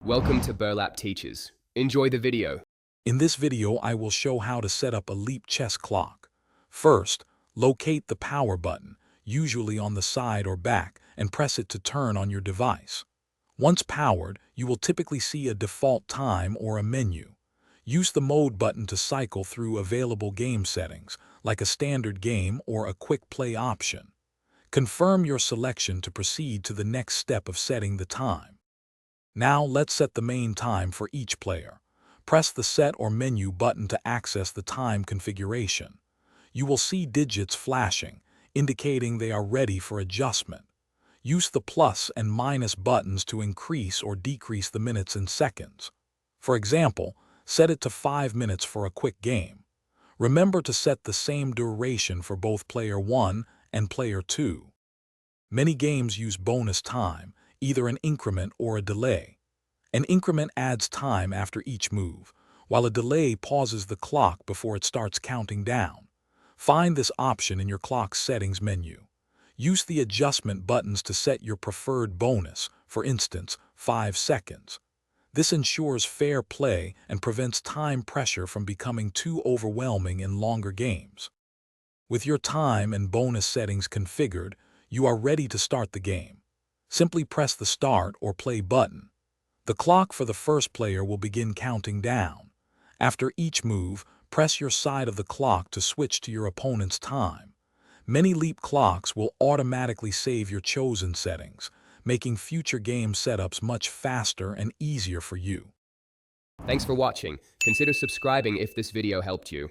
Welcome to Burlap Teachers. Enjoy the video. In this video, I will show how to set up a Leap chess clock. First, locate the power button, usually on the side or back, and press it to turn on your device. Once powered, you will typically see a default time or a menu. Use the mode button to cycle through available game settings, like a standard game or a quick play option. Confirm your selection to proceed to the next step of setting the time. Now let's set the main time for each player. Press the Set or Menu button to access the time configuration. You will see digits flashing, indicating they are ready for adjustment. Use the plus and minus buttons to increase or decrease the minutes and seconds. For example, set it to 5 minutes for a quick game. Remember to set the same duration for both player 1 and player 2. Many games use bonus time, either an increment or a delay. An increment adds time after each move, while a delay pauses the clock before it starts counting down. Find this option in your clock settings menu. Use the adjustment buttons to set your preferred bonus, for instance, 5 seconds. This ensures fair play and prevents time pressure from becoming too overwhelming in longer games. With your time and bonus settings configured, you are ready to start the game. Simply press the Start or Play button. The clock for the first player will begin counting down. After each move, press your side of the clock to switch to your opponent's time. Many Leap clocks will automatically save your chosen settings, making future game setups much faster and easier for you. Thanks for watching. Consider subscribing if this video helped you.